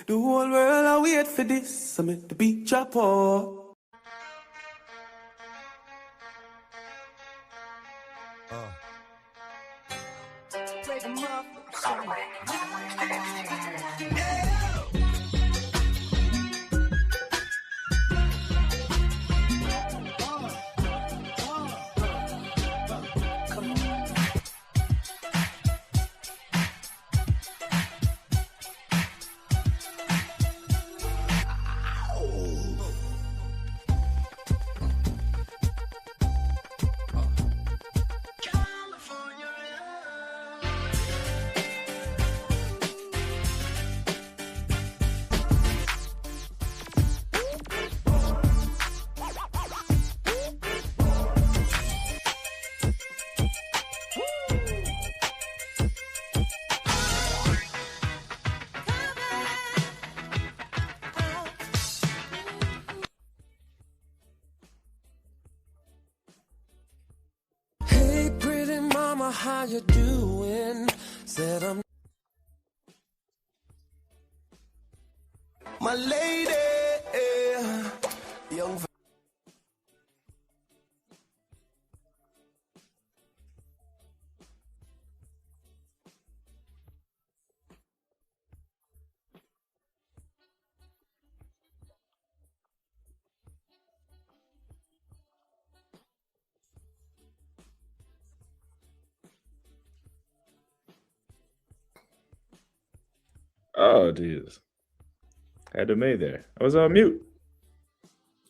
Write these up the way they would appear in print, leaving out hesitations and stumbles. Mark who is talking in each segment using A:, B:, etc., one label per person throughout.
A: The whole world I wait for this. I'm at the beach up all. Take them up. How you doing? Said I'm my lady, young.
B: Oh, Jesus. Had to make there. I was on mute.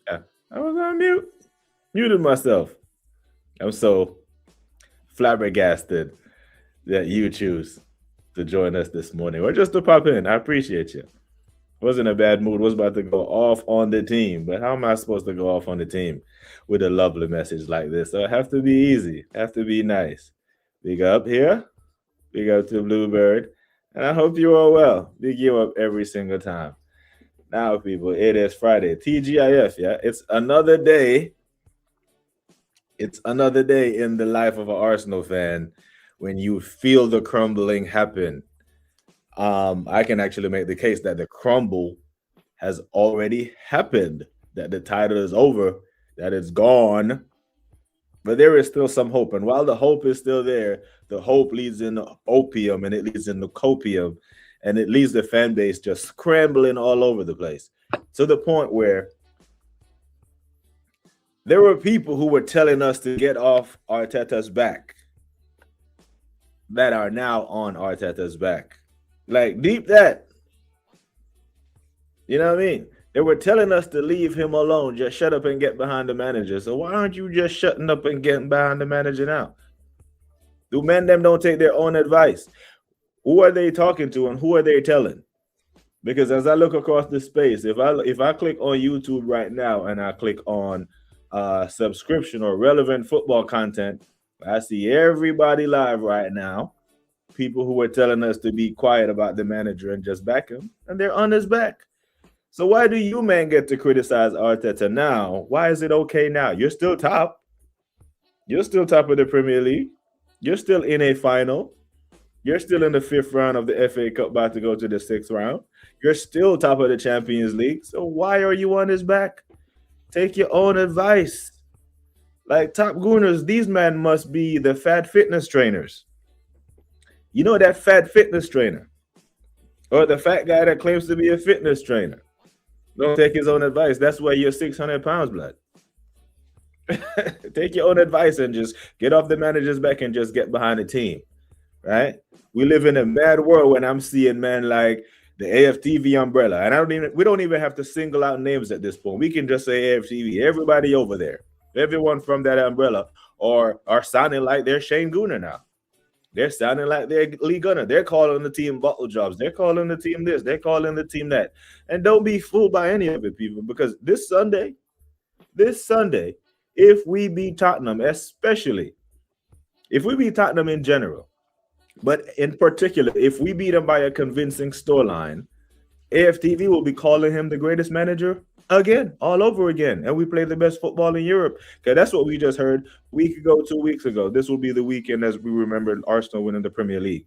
B: Yeah, I was on mute. Muted myself. I'm so flabbergasted that you choose to join us this morning or just to pop in. I appreciate you. Wasn't a bad mood. Was about to go off on the team. But how am I supposed to go off on the team with a lovely message like this? So I have to be easy. Have to be nice. Big up here. Big up to Bluebird. And I hope you are well. Big you up every single time. Now, people, it is Friday. TGIF, yeah? It's another day. It's another day in the life of an Arsenal fan when you feel the crumbling happen. I can actually make the case that the crumble has already happened, that the title is over, that it's gone. But there is still some hope. And while the hope is still there, the hope leads into opium and it leads into copium. And it leaves the fan base just scrambling all over the place. To the point where there were people who were telling us to get off Arteta's back that are now on Arteta's back. Like, deep that. You know what I mean? They were telling us to leave him alone, just shut up and get behind the manager. So why aren't you just shutting up and getting behind the manager now? Do men them don't take their own advice? Who are they talking to and who are they telling? Because as I look across the space, if I click on YouTube right now and I click on subscription or relevant football content, I see everybody live right now. People who are telling us to be quiet about the manager and just back him, and they're on his back. So why do you, man, get to criticize Arteta now? Why is it okay now? You're still top. You're still top of the Premier League. You're still in a final. You're still in the 5th round of the FA Cup, about to go to the 6th round. You're still top of the Champions League. So why are you on his back? Take your own advice. Like top gooners, these men must be the fat fitness trainers. You know that fat fitness trainer? Or the fat guy that claims to be a fitness trainer. Don't take his own advice. That's why you're 600 pounds, blood. Take your own advice and just get off the manager's back and just get behind the team, right? We live in a mad world when I'm seeing men like the AFTV umbrella, and we don't even have to single out names at this point. We can just say AFTV. Everybody over there, everyone from that umbrella, are sounding like they're Shane Gooner now. They're sounding like they're Lee Gunner. They're calling the team bottle jobs. They're calling the team this. They're calling the team that. And don't be fooled by any of it, people, because this Sunday, if we beat Tottenham, especially, if we beat Tottenham in general, but in particular, if we beat them by a convincing scoreline, AFTV will be calling him the greatest manager again, all over again. And we play the best football in Europe. Okay, that's what we just heard a week ago, 2 weeks ago. This will be the weekend as we remember Arsenal winning the Premier League.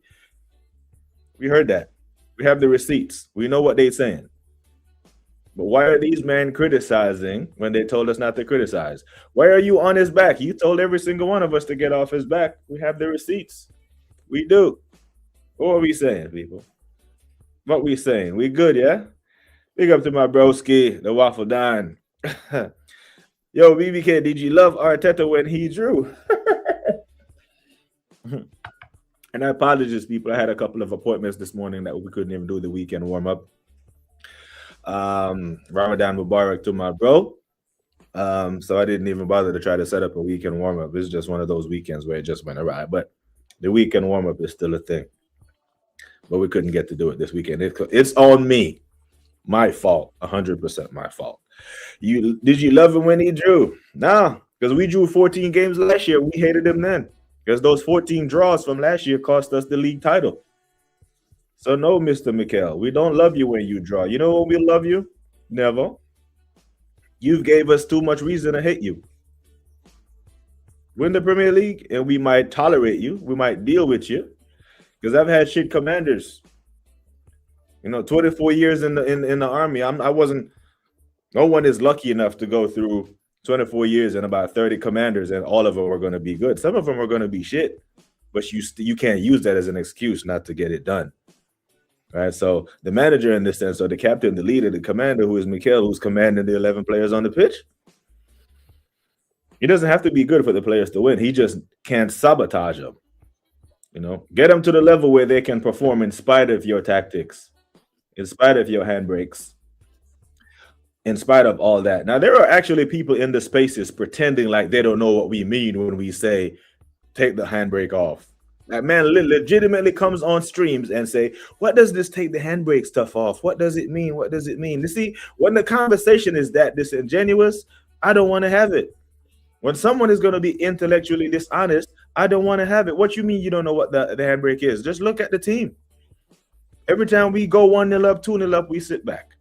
B: We heard that. We have the receipts. We know what they're saying. But why are these men criticizing when they told us not to criticize? Why are you on his back? You told every single one of us to get off his back. We have the receipts. We do. What are we saying, people? What we saying? We good, yeah? Big up to my broski, the Waffle Don. Yo, BBK, did you love Arteta when he drew? And I apologize, people. I had a couple of appointments this morning that we couldn't even do the weekend warm-up. Ramadan Mubarak to my bro. So I didn't even bother to try to set up a weekend warm-up. It's just one of those weekends where it just went awry. But the weekend warm-up is still a thing. But we couldn't get to do it this weekend. It's on me. My fault. 100% my fault. Did you love him when he drew? Nah, because we drew 14 games last year. We hated him then. Because those 14 draws from last year cost us the league title. So no, Mr. Mikel, we don't love you when you draw. You know when we love you? Never. You gave us too much reason to hate you. Win the Premier League, and we might tolerate you. We might deal with you. Because I've had shit commanders. 24 years in the army. No one is lucky enough to go through 24 years and about 30 commanders, and all of them are going to be good. Some of them are going to be shit, but you can't use that as an excuse not to get it done. All right, so the manager in this sense, or the captain, the leader, the commander, who is Mikel, who's commanding the 11 players on the pitch, he doesn't have to be good for the players to win. He just can't sabotage them. Get them to the level where they can perform in spite of your tactics, in spite of your handbrakes, in spite of all that. Now, there are actually people in the spaces pretending like they don't know what we mean when we say, take the handbrake off. That man legitimately comes on streams and say, what does this take the handbrake stuff off? What does it mean? What does it mean? You see, when the conversation is that disingenuous, I don't want to have it. When someone is going to be intellectually dishonest, I don't want to have it. What you mean you don't know what the handbrake is? Just look at the team. Every time we go 1-0 up, 2-0 up, we sit back.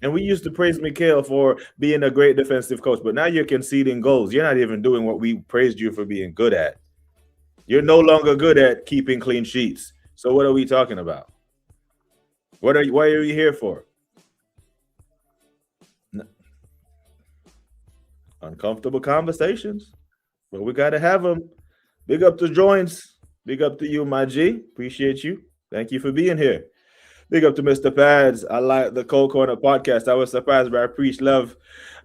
B: And we used to praise Mikel for being a great defensive coach, but now you're conceding goals. You're not even doing what we praised you for being good at. You're no longer good at keeping clean sheets. So what are we talking about? Why are you here for? No. Uncomfortable conversations, but we got to have them. Big up to Joins. Big up to you, my G. Appreciate you. Thank you for being here. Big up to Mr. Pads. I like the Cold Corner podcast. I was surprised by preach love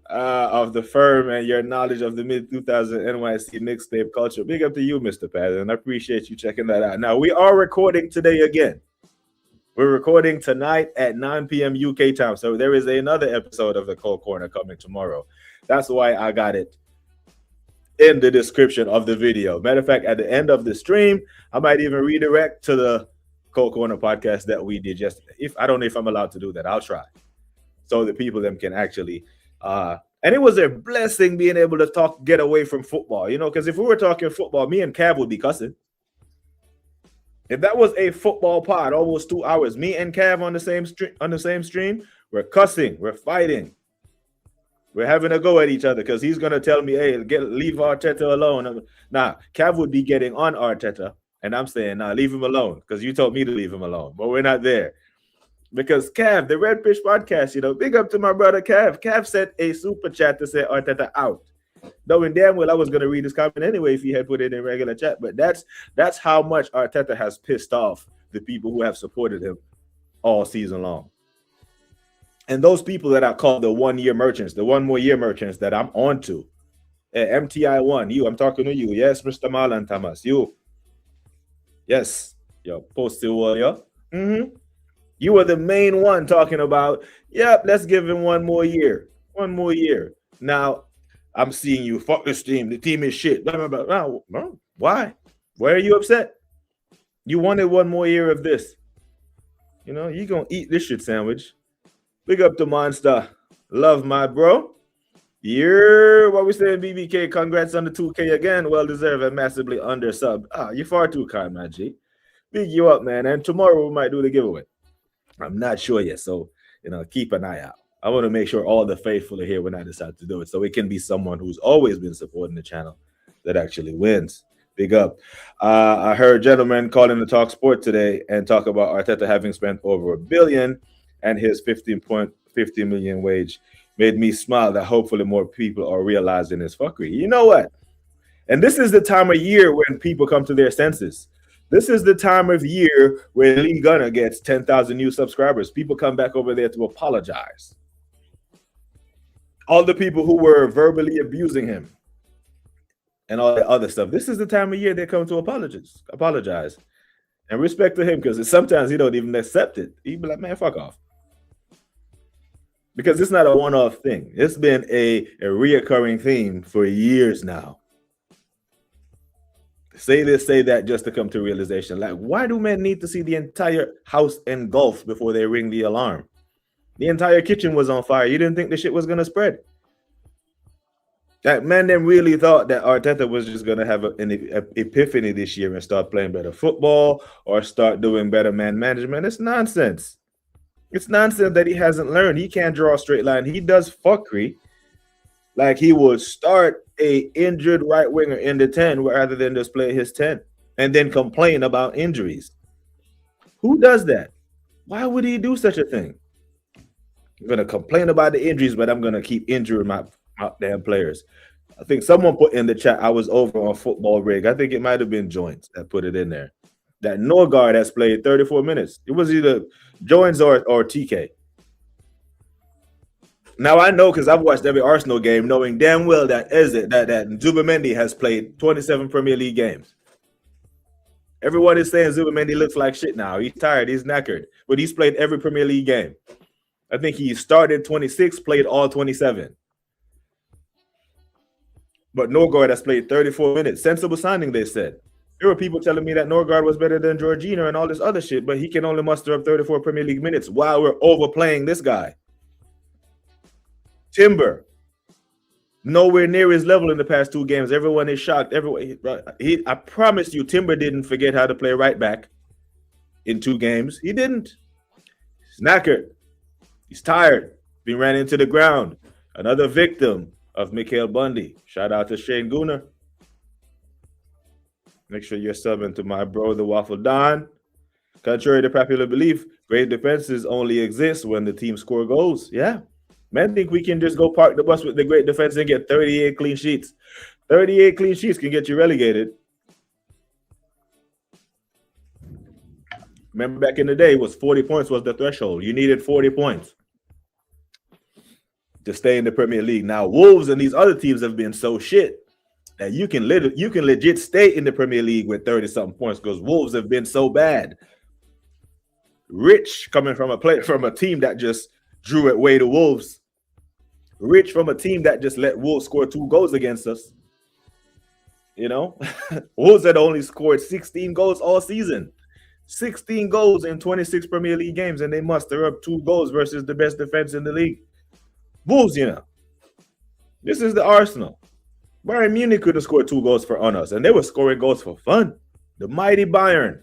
B: of the firm and your knowledge of the mid-2000 NYC mixtape culture. Big up to you, Mr. Pads, and I appreciate you checking that out. Now, we are recording today again. We're recording tonight at 9 p.m. UK time, so there is another episode of the Cold Corner coming tomorrow. That's why I got it in the description of the video. Matter of fact, at the end of the stream, I might even redirect to the Cold Corner podcast that we did yesterday. I don't know if I'm allowed to do that. I'll try. So the people them can actually and it was a blessing being able to get away from football, because if we were talking football, me and Cav would be cussing. If that was a football pod, almost 2 hours, me and Cav on the same stream, we're cussing, we're fighting. We're having a go at each other because he's gonna tell me, hey, leave Arteta alone. Nah, Cav would be getting on Arteta. And I'm saying, nah, leave him alone because you told me to leave him alone. But we're not there. Because Cav, the Red Fish podcast, big up to my brother Cav. Cav sent a super chat to say Arteta out. Knowing damn well I was going to read his comment anyway if he had put it in regular chat. But that's how much Arteta has pissed off the people who have supported him all season long. And those people that I call the 1 year merchants, the 1 more year merchants that I'm on to. MTI1, I'm talking to you. Yes, Mr. Marlon Thomas, you. Yes, yo, posted warrior. You were the main one talking about, yep, let's give him 1 more year. 1 more year. Now, I'm seeing you, fuck this team. The team is shit. Blah, blah, blah. No, why? Why are you upset? You wanted 1 more year of this. You're going to eat this shit sandwich. Big up to Monster. Love my bro. Yeah, what we saying, BBK? Congrats on the 2K again. Well deserved and massively under sub. You're far too kind, my G. Big you up, man. And tomorrow we might do the giveaway. I'm not sure yet, so keep an eye out. I want to make sure all the faithful are here when I decide to do it, so it can be someone who's always been supporting the channel that actually wins. Big up. I heard gentlemen calling the Talk Sport today and talk about Arteta having spent over $1 billion and his 15.50 million wage made me smile that hopefully more people are realizing his fuckery. You know what? And this is the time of year when people come to their senses. This is the time of year where Lee Gunner gets 10,000 new subscribers. People come back over there to apologize. All the people who were verbally abusing him and all the other stuff. This is the time of year they come to apologize. And respect to him, because sometimes he don't even accept it. He be like, man, fuck off. Because it's not a one-off thing. It's been a reoccurring theme for years now. Say this, say that, just to come to realization. Like, why do men need to see the entire house engulfed before they ring the alarm? The entire kitchen was on fire. You didn't think the shit was going to spread. That man then really thought that Arteta was just going to have an epiphany this year and start playing better football or start doing better man management. It's nonsense. It's nonsense that he hasn't learned. He can't draw a straight line. He does fuckery. Like he would start a injured right winger in the 10 rather than just play his 10 and then complain about injuries. Who does that? Why would he do such a thing? I'm going to complain about the injuries, but I'm going to keep injuring my damn players. I think someone put in the chat, I was over on Football Rig. I think it might have been Joins that put it in there. That Norgard has played 34 minutes. It was either Joins or TK. Now I know because I've watched every Arsenal game, knowing damn well that Zubimendi has played 27 Premier League games. Everyone is saying Zubimendi looks like shit now. He's tired, he's knackered, but he's played every Premier League game. I think he started 26, played all 27. But Norgard has played 34 minutes. Sensible signing, they said. There were people telling me that Norgard was better than Jorginho and all this other shit, but he can only muster up 34 Premier League minutes while we're overplaying this guy. Timber, nowhere near his level in the past 2 games. Everyone is shocked. I promise you, Timber didn't forget how to play right back in 2 games. He didn't. He's knackered. He's tired. Being ran into the ground. Another victim of Mikhail Bundy. Shout out to Shane Gooner. Make sure you're subbing to my bro, the Waffle Don. Contrary to popular belief, great defenses only exist when the team score goals. Yeah. Men think we can just go park the bus with the great defense and get 38 clean sheets. 38 clean sheets can get you relegated. Remember back in the day, 40 points was the threshold. You needed 40 points to stay in the Premier League. Now, Wolves and these other teams have been so shit that you can legit stay in the Premier League with 30-something points because Wolves have been so bad. Rich coming from a team that just drew it way to Wolves. Rich from a team that just let Wolves score 2 goals against us. You know, Wolves had only scored 16 goals all season. 16 goals in 26 Premier League games, and they muster up 2 goals versus the best defense in the league. Wolves, you know. This is the Arsenal. Bayern Munich could have scored 2 goals on us, and they were scoring goals for fun. The mighty Bayern.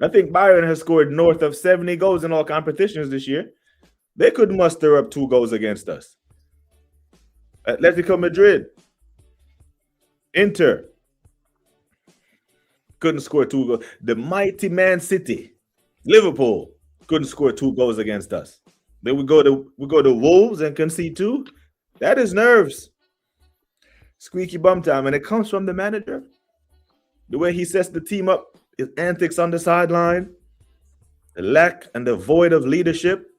B: I think Bayern has scored north of 70 goals in all competitions this year. They could muster up 2 goals against us. Atletico Madrid. Inter. Couldn't score 2 goals. The mighty Man City. Liverpool couldn't score 2 goals against us. Then we go to Wolves and concede 2. That is nerves. Squeaky bum time. And it comes from the manager. The way he sets the team up, his antics on the sideline, the lack and the void of leadership.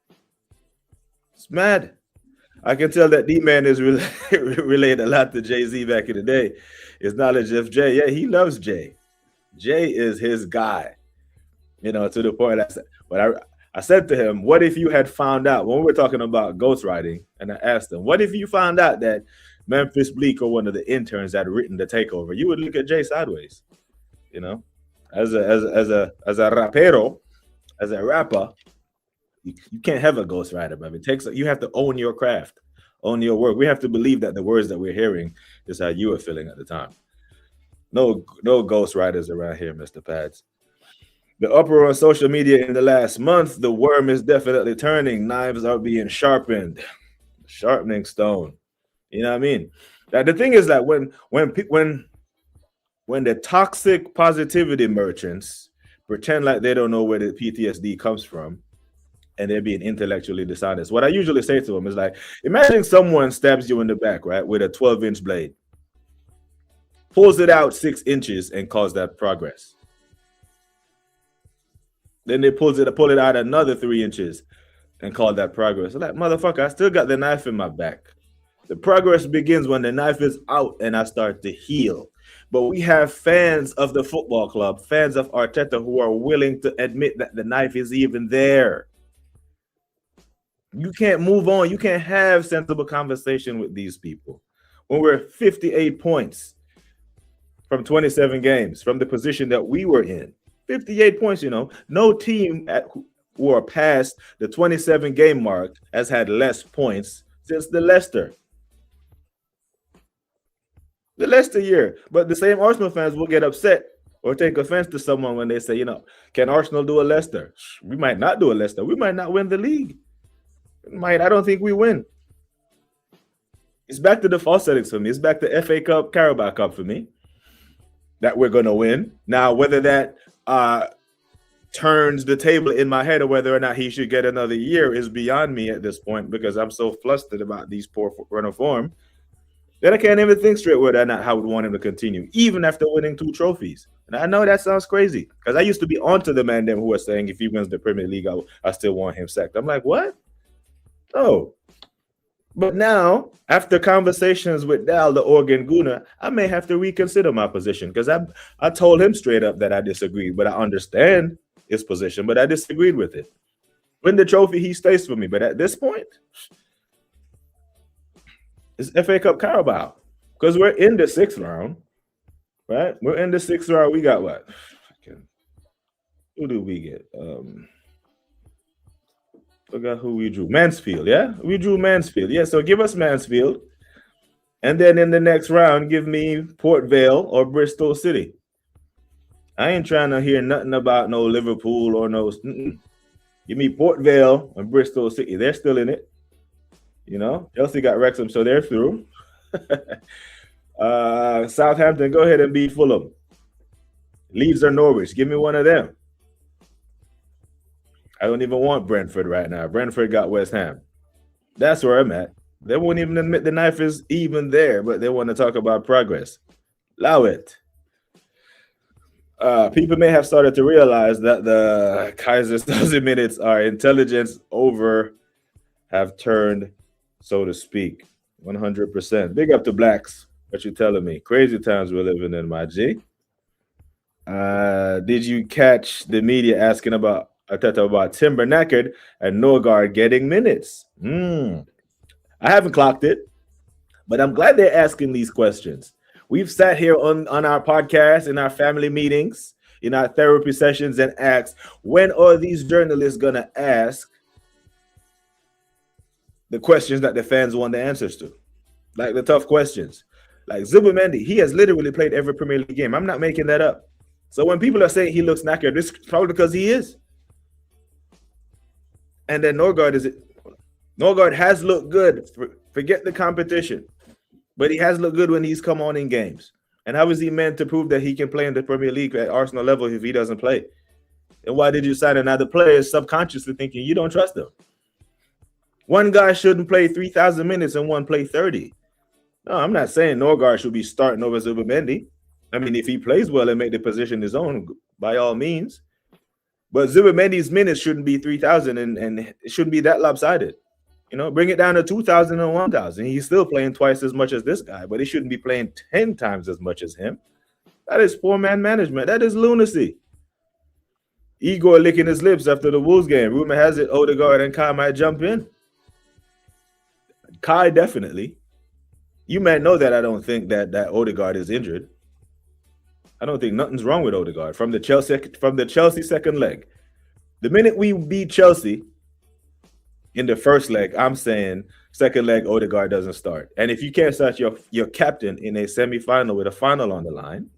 B: It's mad. I can tell that D-Man is related a lot to Jay-Z back in the day. His knowledge of Jay. Yeah, he loves Jay. Jay is his guy. You know, to the point I said to him, what if you had found out, when we were talking about ghostwriting, and I asked him, what if you found out that Memphis Bleak or one of the interns had written the takeover? You would look at Jay sideways. You know, as a rapero, as a rapper, you can't have a ghostwriter, man. You have to own your craft, own your work. We have to believe that the words that we're hearing is how you were feeling at the time. No ghostwriters around here, Mr. Pads. The uproar on social media in the last month, the worm is definitely turning. Knives are being sharpened. Sharpening stone. You know what I mean? Now, the thing is that when when the toxic positivity merchants pretend like they don't know where the PTSD comes from and they're being intellectually dishonest, what I usually say to them is like, imagine someone stabs you in the back, right, with a 12-inch blade, pulls it out 6 inches and calls that progress. Then they pull it out another 3 inches and call that progress. I'm like, motherfucker, I still got the knife in my back. The progress begins when the knife is out and I start to heal. But we have fans of the football club, fans of Arteta, who are willing to admit that the knife is even there. You can't move on. You can't have sensible conversation with these people. When we're 58 points from 27 games from the position that we were in, 58 points, no team who are past the 27 game mark has had less points since the Leicester year. But the same Arsenal fans will get upset or take offense to someone when they say, can Arsenal do a Leicester? We might not do a Leicester. We might not win the league. I don't think we win. It's back to the false settings for me. It's back to FA Cup, Carabao Cup for me that we're going to win. Now, whether that turns the table in my head or whether or not he should get another year is beyond me at this point because I'm so flustered about these poor run of form that I can't even think straight whether or not I would want him to continue, even after winning 2 trophies. And I know that sounds crazy because I used to be onto the man them who are saying if he wins the Premier League, I still want him sacked. I'm like, what? Oh. But now, after conversations with Dal, the Organ Gooner, I may have to reconsider my position because I told him straight up that I disagreed, but I understand his position, but I disagreed with it. Win the trophy, he stays for me. But at this point, it's FA Cup Carabao because we're in the 6th round, right? We're in the 6th round. We got what? Who do we get? Forgot who we drew. Mansfield, yeah? We drew Mansfield. Yeah, so give us Mansfield. And then in the next round, give me Port Vale or Bristol City. I ain't trying to hear nothing about no Liverpool or no... Give me Port Vale and Bristol City. They're still in it. Chelsea got Wrexham, so they're through. Southampton, go ahead and beat Fulham. Leeds or Norwich. Give me one of them. I don't even want Brentford right now. Brentford got West Ham. That's where I'm at. They won't even admit the knife is even there, but they want to talk about progress. Allow it. People may have started to realize that the Kaiser's 1,000 minutes are intelligence over have turned, so to speak. 100%. Big up to Blacks. What you telling me? Crazy times we're living in, my G. Did you catch the media asking about Arteta about Timber knackered and Norgard getting minutes? I haven't clocked it, but I'm glad they're asking these questions. We've sat here on our podcast, in our family meetings, in our therapy sessions and asked, when are these journalists going to ask the questions that the fans want the answers to? Like the tough questions. Like Zubimendi, he has literally played every Premier League game. I'm not making that up. So when people are saying he looks knackered, it's probably because he is. And then Norgard has looked good. Forget the competition. But he has looked good when he's come on in games. And how is he meant to prove that he can play in the Premier League at Arsenal level if he doesn't play? And why did you sign another player subconsciously thinking you don't trust him? One guy shouldn't play 3,000 minutes and one play 30. No, I'm not saying Norgard should be starting over Zubimendi. I mean, if he plays well and make the position his own, by all means. But Zubimendi's minutes shouldn't be 3,000 and it shouldn't be that lopsided. Bring it down to 2,000 and 1,000. He's still playing twice as much as this guy, but he shouldn't be playing 10 times as much as him. That is poor man management. That is lunacy. Igor licking his lips after the Wolves game. Rumor has it Odegaard and Kai might jump in. Kai definitely. You might know that I don't think that Odegaard is injured. I don't think nothing's wrong with Odegaard from the Chelsea second leg. The minute we beat Chelsea in the first leg, I'm saying second leg Odegaard doesn't start. And if you can't start your captain in a semi-final with a final on the line,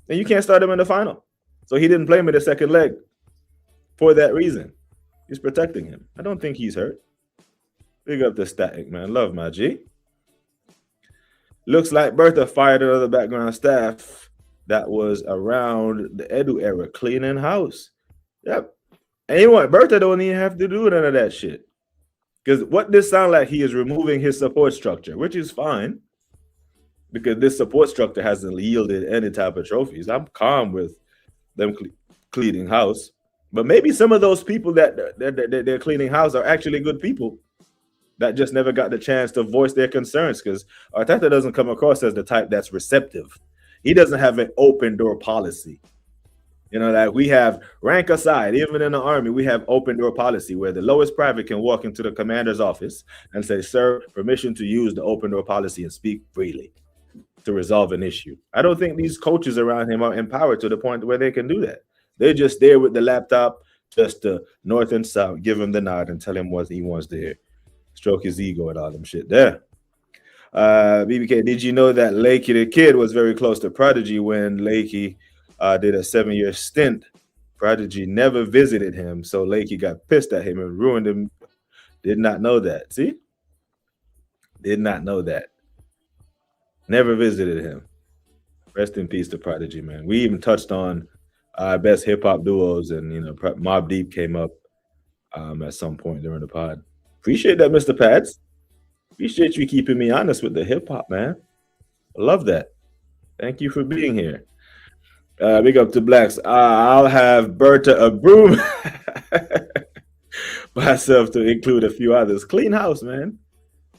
B: then you can't start him in the final. So he didn't play him in the second leg for that reason. He's protecting him. I don't think he's hurt. Big up the static, man. Love my G. Looks like Bertha fired another background staff that was around the Edu era, cleaning house. Yep. And you know what? Bertha don't even have to do none of that shit. Because what this sound like, he is removing his support structure, which is fine. Because this support structure hasn't yielded any type of trophies. I'm calm with them cleaning house. But maybe some of those people that they're cleaning house are actually good people that just never got the chance to voice their concerns, because Arteta doesn't come across as the type that's receptive. He doesn't have an open door policy. You know, like we have, rank aside, even in the army, we have open door policy where the lowest private can walk into the commander's office and say, sir, permission to use the open door policy and speak freely to resolve an issue. I don't think these coaches around him are empowered to the point where they can do that. They're just there with the laptop, just to north and south, give him the nod and tell him what he wants to hear. Stroke his ego and all them shit there. BBK, did you know that Lakey the Kid was very close to Prodigy when Lakey did a 7-year stint? Prodigy never visited him, so Lakey got pissed at him and ruined him. Did not know that. See? Did not know that. Never visited him. Rest in peace to Prodigy, man. We even touched on best hip-hop duos, and, you know, Mobb Deep came up at some point during the pod. Appreciate that, Mr. Pads. Appreciate you keeping me honest with the hip-hop, man. I love that. Thank you for being here. Big up to Blacks. I'll have Bertha a broom myself to include a few others. Clean house, man.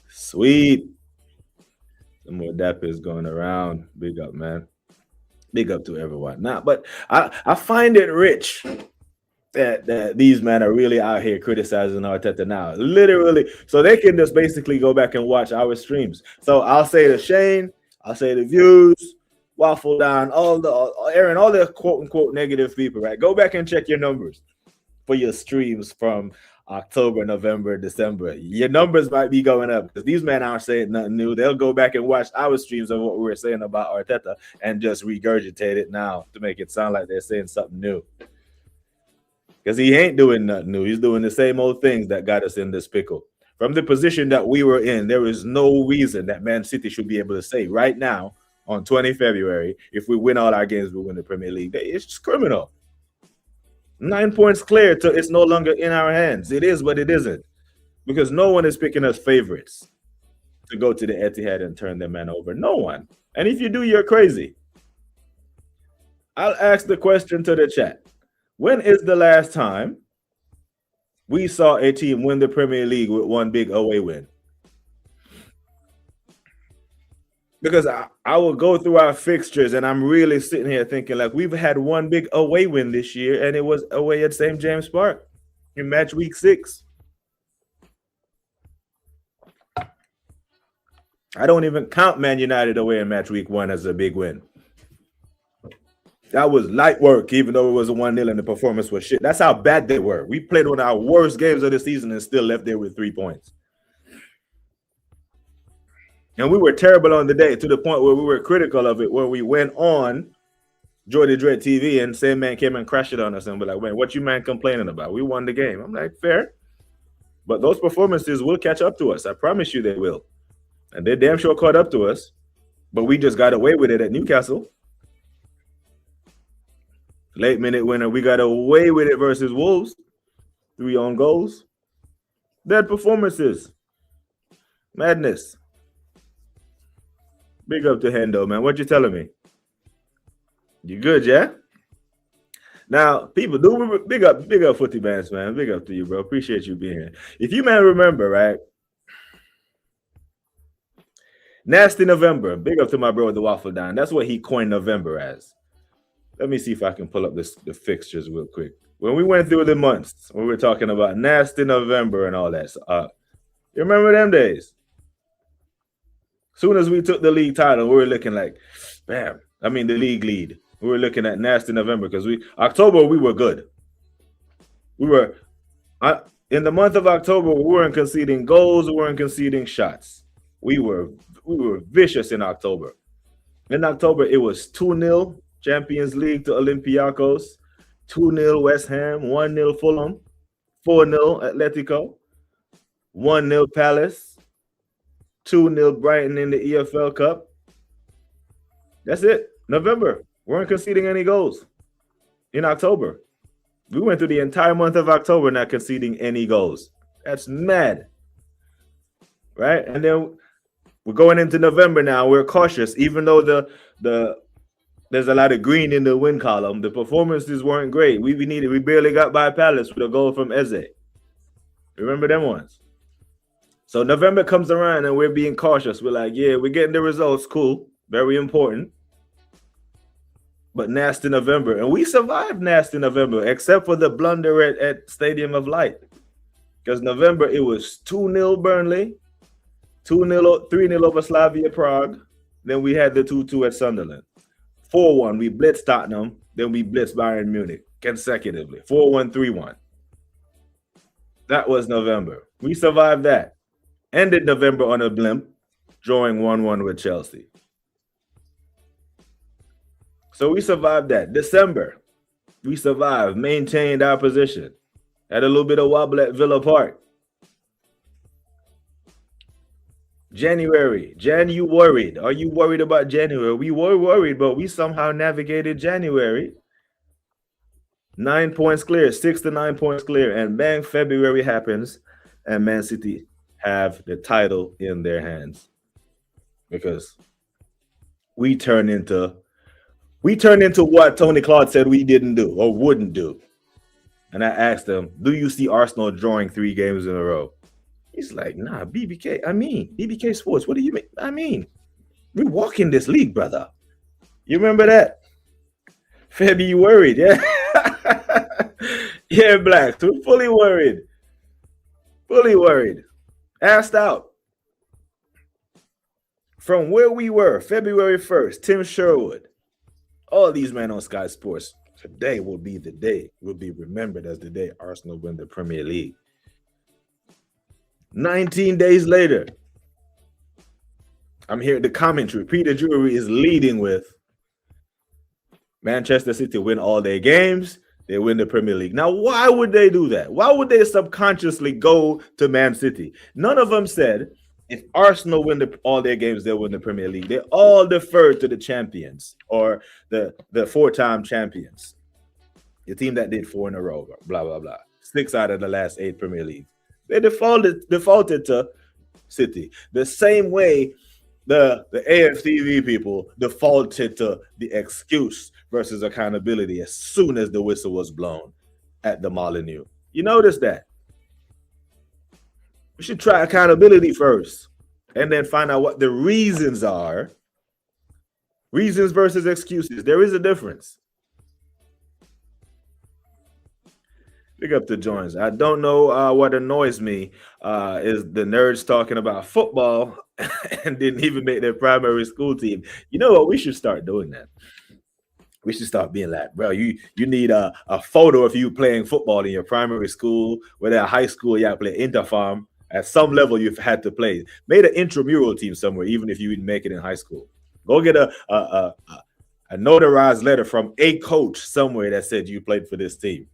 B: Sweet. Some more dappers going around. Big up, man. Big up to everyone. Nah, but I find it rich that these men are really out here criticizing Arteta now. Literally. So they can just basically go back and watch our streams. So I'll say to Shane, I'll say the views, Waffle Down, Aaron, all the quote unquote negative people, right? Go back and check your numbers for your streams from October, November, December. Your numbers might be going up because these men aren't saying nothing new. They'll go back and watch our streams of what we were saying about Arteta and just regurgitate it now to make it sound like they're saying something new. Because he ain't doing nothing new. He's doing the same old things that got us in this pickle. From the position that we were in, there is no reason that Man City should be able to say right now on 20 February, if we win all our games, we win the Premier League. It's just criminal. 9 points clear to it's no longer in our hands. It is, but it isn't. Because no one is picking us favorites to go to the Etihad and turn their man over. No one. And if you do, you're crazy. I'll ask the question to the chat. When is the last time we saw a team win the Premier League with one big away win? Because I will go through our fixtures and I'm really sitting here thinking like we've had one big away win this year and it was away at St. James Park in match week 6. I don't even count Man United away in match week 1 as a big win. That was light work, even though it was a 1-0 and the performance was shit. That's how bad they were. We played one of our worst games of the season and still left there with 3 points. And we were terrible on the day to the point where we were critical of it, where we went on Jordy Dread TV and same man came and crashed it on us and be like, man, what you man complaining about? We won the game. I'm like, fair. But those performances will catch up to us. I promise you they will. And they damn sure caught up to us. But we just got away with it at Newcastle. Late minute winner. We got away with it versus Wolves. 3 own goals. Dead performances. Madness. Big up to Hendo, man. What you telling me? You good, yeah? Now, people, big up Footy Bands, man. Big up to you, bro. Appreciate you being here. If you man remember, right? Nasty November. Big up to my bro with the Waffle Down. That's what he coined November as. Let me see if I can pull up the fixtures real quick. When we went through the months, we were talking about Nasty November and all that. So, you remember them days? Soon as we took the league title, we were looking like, bam. I mean, the league lead. We were looking at Nasty November because October, we were good. We were, in the month of October, we weren't conceding goals. We weren't conceding shots. We were vicious in October. In October, it was 2-0 Champions League to Olympiacos, 2-0 West Ham, 1-0 Fulham, 4-0 Atletico, 1-0 Palace, 2-0 Brighton in the EFL Cup. That's it. November. Weren't conceding any goals in October. We went through the entire month of October not conceding any goals. That's mad. Right? And then we're going into November now. We're cautious, even though there's a lot of green in the win column. The performances weren't great. We barely got by Palace with a goal from Eze. Remember them ones? So November comes around and we're being cautious. We're like, yeah, we're getting the results. Cool. Very important. But nasty November. And we survived nasty November, except for the blunder at Stadium of Light. Because November, it was 2-0 Burnley, 2-0, 3-0 over Slavia Prague. Then we had the 2-2 at Sunderland. 4-1, we blitzed Tottenham. Then we blitzed Bayern Munich consecutively. 4-1, 3-1. That was November. We survived that. Ended November on a blimp, drawing 1-1 with Chelsea. So we survived that. December, we survived, maintained our position. Had a little bit of wobble at Villa Park. January. Jan, you worried? Are you worried about January? We were worried, but we somehow navigated January. 9 points clear, 6 to 9 points clear. And bang, February happens, and Man City have the title in their hands. Because we turn into what Tony Claude said we didn't do or wouldn't do. And I asked him, do you see Arsenal drawing 3 games in a row? He's like, nah, BBK Sports. What do you mean? I mean, we're walking this league, brother. You remember that? Febby, you worried, yeah? Yeah, Blacks, we're fully worried. Fully worried. Asked out. From where we were, February 1st, Tim Sherwood, all these men on Sky Sports, today will be the day, will be remembered as the day Arsenal win the Premier League. 19 days later, I'm hearing the commentary. Peter Drury is leading with Manchester City win all their games, they win the Premier League. Now, why would they do that? Why would they subconsciously go to Man City? None of them said, if Arsenal win all their games, they'll win the Premier League. They all deferred to the champions or the 4-time champions. The team that did 4 in a row, blah, blah, blah. 6 out of the last 8 Premier Leagues. They defaulted to City. The same way the AFTV people defaulted to the excuse versus accountability as soon as the whistle was blown at the Molineux. You notice that? We should try accountability first and then find out what the reasons are. Reasons versus excuses. There is a difference. Big up to Joins. I don't know what annoys me is the nerds talking about football and didn't even make their primary school team. You know what? We should start doing that. We should start being like, bro, you need a photo of you playing football in your primary school, whether at high school, you play interfarm. At some level, you've had to play. Made an intramural team somewhere, even if you didn't make it in high school. Go get a notarized letter from a coach somewhere that said you played for this team.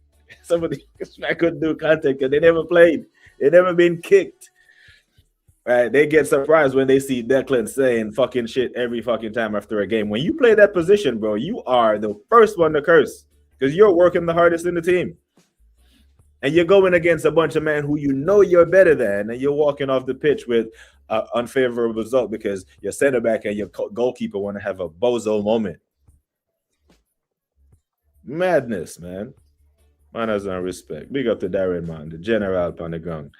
B: Somebody I couldn't do contact because they never played. They never been kicked. Right? They get surprised when they see Declan saying fucking shit every fucking time after a game. When you play that position, bro, you are the first one to curse because you're working the hardest in the team. And you're going against a bunch of men who you know you're better than, and you're walking off the pitch with an unfavorable result because your center back and your goalkeeper want to have a bozo moment. Madness, man. Manners and respect. Big up to Darren, man, the general upon the ground.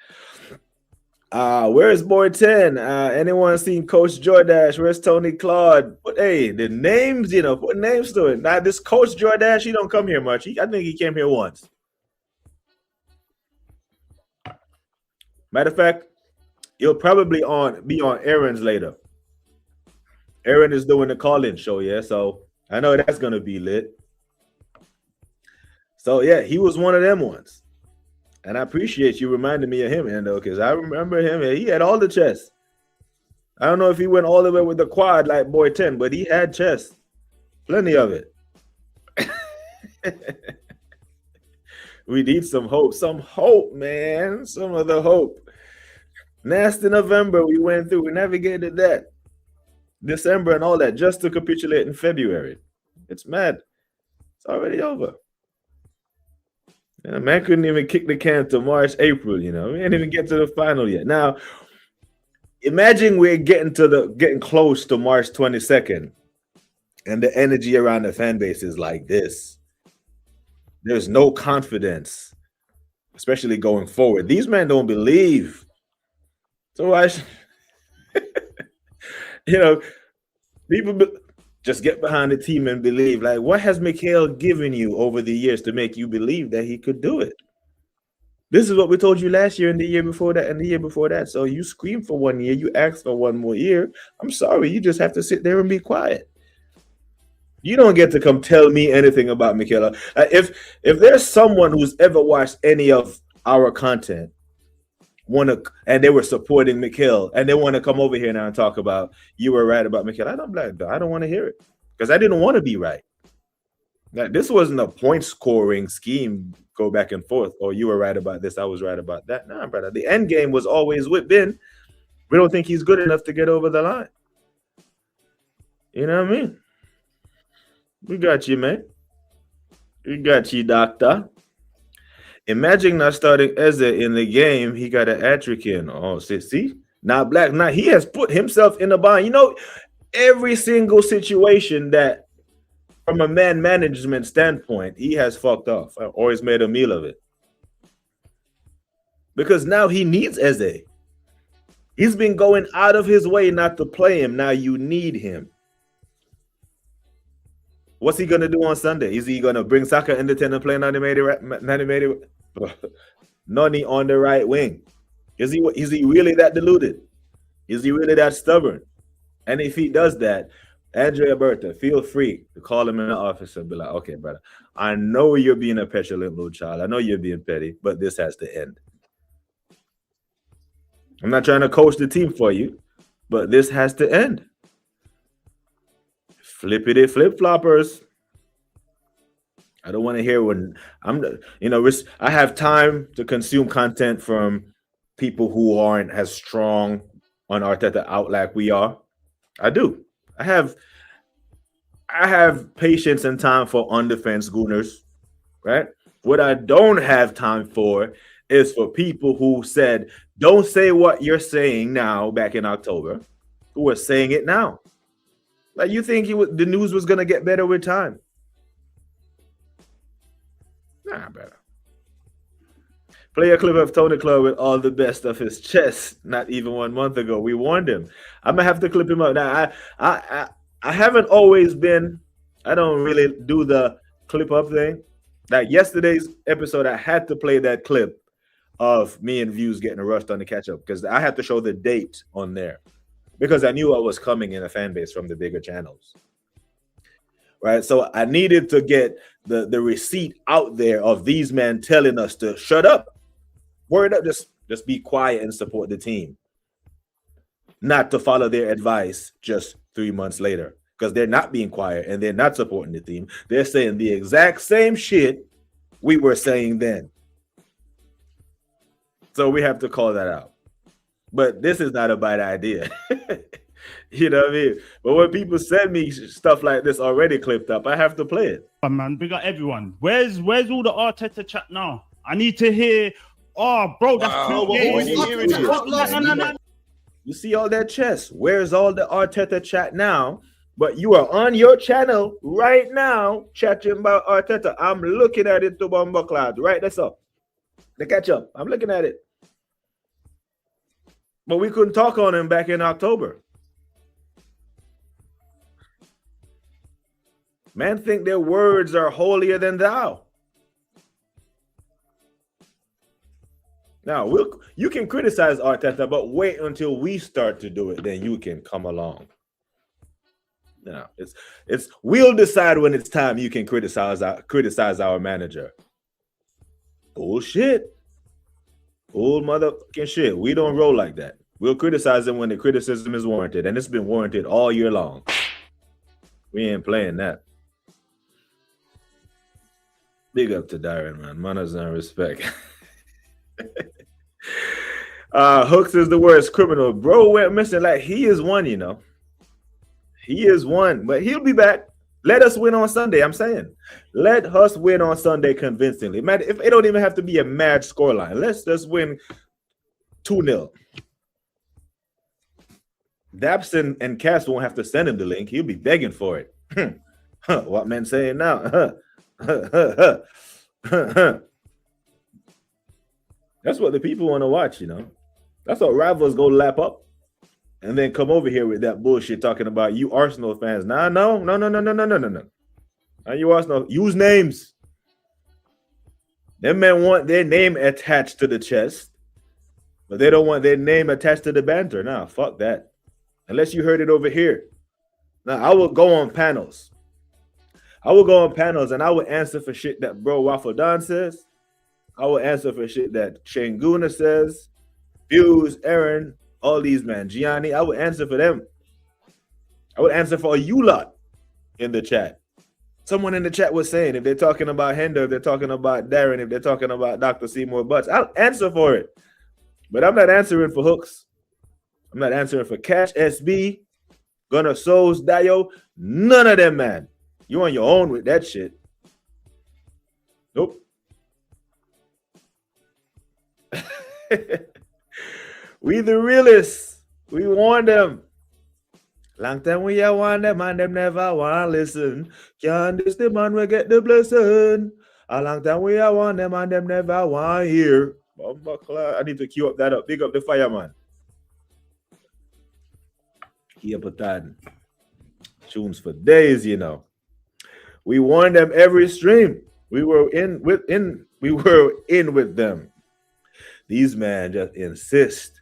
B: Where's Boy 10? Anyone seen Coach Jordash? Where's Tony Claude? But hey, the names, put names to it. Now, this Coach Jordash, he don't come here much. I think he came here once. Matter of fact, he'll probably be on Aaron's later. Aaron is doing the call-in show, yeah? So I know that's going to be lit. So, yeah, he was one of them ones. And I appreciate you reminding me of him, Endo, because I remember him. He had all the chess. I don't know if he went all the way with the quad like Boy 10, but he had chess. Plenty of it. We need some hope. Some hope, man. Some of the hope. Nasty November we went through. We navigated that. December and all that just to capitulate in February. It's mad. It's already over. And man couldn't even kick the can to March, April. We didn't even get to the final yet. Now, imagine we're getting close to March 22nd, and the energy around the fan base is like this. There's no confidence, especially going forward. These men don't believe. So people just get behind the team and believe. Like, what has Mikel given you over the years to make you believe that he could do it? This is what we told you last year and the year before that and the year before that. So you scream for 1 year, you ask for 1 more year. I'm sorry, you just have to sit there and be quiet. You don't get to come tell me anything about Mikel. If there's someone who's ever watched any of our content, and they were supporting Mikel, and they want to come over here now and talk about you were right about Mikel, I don't want to hear it, because I didn't want to be right. Now, this wasn't a point scoring scheme, go back and forth, or you were right about this, I was right about that. Nah, brother. The end game was always with Ben. We don't think he's good enough to get over the line. You know what I mean? We got you, man. We got you, doctor. Imagine not starting Eze in the game. He got an hat-trick in. Oh, see? Not black. Now he has put himself in a bind. Every single situation that, from a man management standpoint, he has fucked off or he's made a meal of it. Because now he needs Eze. He's been going out of his way not to play him. Now you need him. What's he going to do on Sunday? Is he going to bring Saka in the 10 and play Nani on the right wing? Is he really that deluded? Is he really that stubborn? And if he does that, Andrea Berta, feel free to call him in the office and be like, okay, brother, I know you're being a petulant little child. I know you're being petty, but this has to end. I'm not trying to coach the team for you, but this has to end. Flippity flip-floppers. I don't want to hear when I have time to consume content from people who aren't as strong on Arteta out like we are. I do. I have patience and time for on-defense gooners, right? What I don't have time for is for people who said, don't say what you're saying now back in October, who are saying it now. Like, you think the news was going to get better with time? Nah, brother. Play a clip of Tony Club with all the best of his chest. Not even 1 month ago. We warned him. I'm going to have to clip him up. Now, I haven't always been, I don't really do the clip up thing. Like yesterday's episode, I had to play that clip of me and Views getting rushed on the catch-up because I had to show the date on there because I knew I was coming in a fan base from the bigger channels. Right, so I needed to get the receipt out there of these men telling us to shut up, word up, just be quiet and support the team, not to follow their advice just 3 months later, because they're not being quiet and they're not supporting the team. They're saying the exact same shit we were saying then. So we have to call that out. But this is not a bad idea. You know what I mean? But when people send me stuff like this already clipped up, I have to play it.
C: Oh, man, big up everyone. Where's all the Arteta chat now? I need to hear. Oh, bro, that's
B: No. You see all that chess? Where's all the Arteta chat now? But you are on your channel right now chatting about Arteta. I'm looking at it to Bomba Cloud. Right, that's up. The catch up. I'm looking at it. But we couldn't talk on him back in October. Man think their words are holier than thou. Now, you can criticize Arteta, but wait until we start to do it, then you can come along. Now, we'll decide when it's time you can criticize our manager. Bullshit. Old motherfucking shit. We don't roll like that. We'll criticize him when the criticism is warranted, and it's been warranted all year long. We ain't playing that. Big up to Darren, man. Manners and respect. Hooks is the worst criminal. Bro went missing. Like, he is one, you know. He is one, but he'll be back. Let us win on Sunday. I'm saying, let us win on Sunday convincingly. Man, if it don't even have to be a mad scoreline, let's just win 2-0. Dapson and Cass won't have to send him the link. He'll be begging for it. What man saying now? That's what the people want to watch, you know. That's what rivals go lap up and then come over here with that bullshit talking about you Arsenal fans. No. Now you Arsenal, use names. Them men want their name attached to the chest, but they don't want their name attached to the banter. Nah, fuck that. Unless you heard it over here. Now, I will go on panels. And I will answer for shit that Bro Waffle Don says. I will answer for shit that Shanguna says. Fuse, Aaron, all these man. Gianni, I will answer for them. I would answer for you lot in the chat. Someone in the chat was saying if they're talking about Hender, if they're talking about Darren, if they're talking about Dr. Seymour Butts, I'll answer for it. But I'm not answering for Hooks. I'm not answering for Cash SB, Gunnar Souls, Dio. None of them, man. You on your own with that shit. Nope. We the realists. We warn them. Long time we a warn them and them never want listen. Can't this the man will get the blessing. A long time we a warn them and them never want hear. I need to queue up that up. Big up the fireman. Keep up that. Tunes for days, you know. We warn them every stream. We were in with them. These men just insist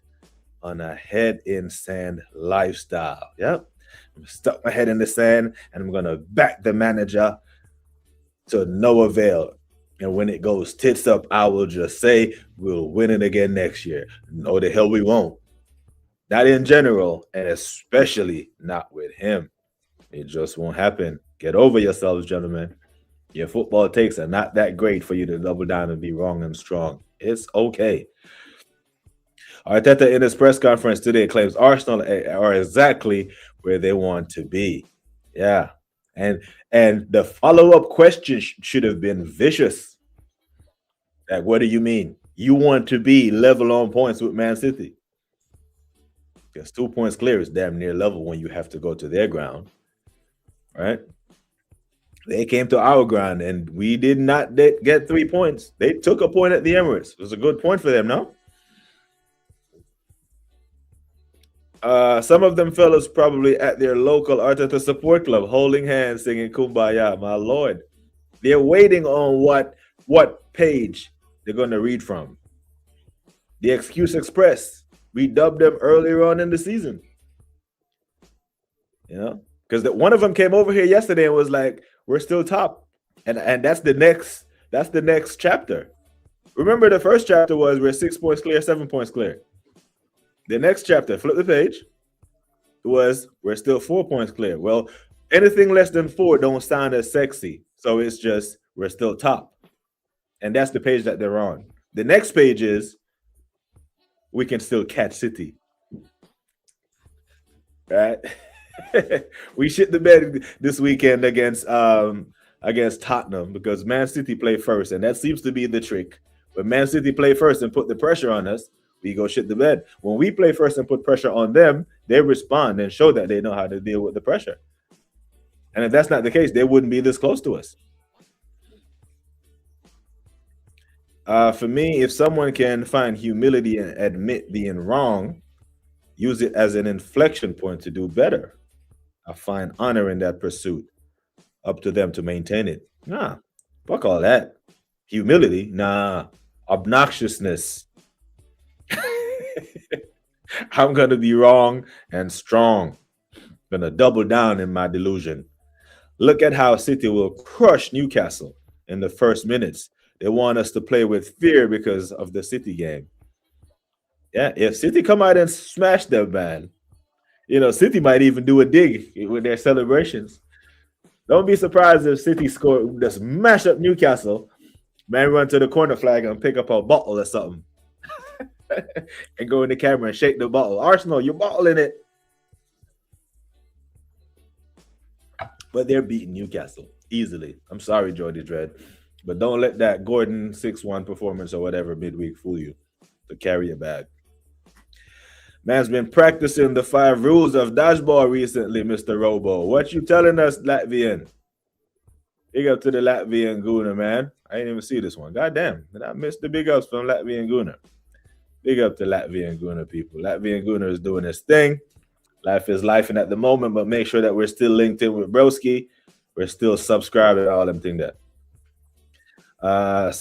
B: on a head in sand lifestyle. Yep. I'm stuck my head in the sand and I'm gonna back the manager to no avail. And when it goes tits up, I will just say we'll win it again next year. No, the hell we won't. Not in general, and especially not with him. It just won't happen. Get over yourselves, gentlemen. Your football takes are not that great for you to double down and be wrong and strong. It's okay. Arteta in his press conference today claims Arsenal are exactly where they want to be. Yeah. And the follow-up question should have been vicious. Like, what do you mean? You want to be level on points with Man City? Because 2 points clear is damn near level when you have to go to their ground. Right? They came to our ground and we did not get 3 points. They took a point at the Emirates. It was a good point for them, no? Some of them fellas probably at their local Arteta support club, holding hands, singing Kumbaya, my Lord. They're waiting on what page they're going to read from. The Excuse Express. We dubbed them earlier on in the season. You know? Because one of them came over here yesterday and was like, we're still top. And that's the next chapter. Remember the first chapter was we're 6 points clear, 7 points clear. The next chapter, flip the page, was we're still 4 points clear. Well, anything less than 4 don't sound as sexy. So it's just we're still top. And that's the page that they're on. The next page is we can still catch City. Right? We shit the bed this weekend against Tottenham because Man City play first. And that seems to be the trick. When Man City play first and put the pressure on us, we go shit the bed. When we play first and put pressure on them, they respond and show that they know how to deal with the pressure. And if that's not the case, they wouldn't be this close to us. For me, if someone can find humility and admit being wrong, use it as an inflection point to do better. I find honor in that pursuit. Up to them to maintain it. Nah, fuck all that. Humility, nah. Obnoxiousness. I'm going to be wrong and strong. Going to double down in my delusion. Look at how City will crush Newcastle in the first minutes. They want us to play with fear because of the City game. Yeah, if City come out and smash them, man, you know, City might even do a dig with their celebrations. Don't be surprised if City score, just mash up Newcastle, man, run to the corner flag and pick up a bottle or something. And go in the camera and shake the bottle. Arsenal, you're bottling it. But they're beating Newcastle easily. I'm sorry, Jordy Dredd. But don't let that Gordon 6-1 performance or whatever midweek fool you to carry it back. Man's been practicing the 5 rules of dodgeball recently, Mr. Robo. What you telling us, Latvian? Big up to the Latvian Gooner, man. I didn't even see this one. Goddamn, did I miss the big ups from Latvian Gooner? Big up to Latvian Gooner people. Latvian Gooner is doing his thing. Life is lifing at the moment, but make sure that we're still linked in with Broski. We're still subscribed and all them thing that. I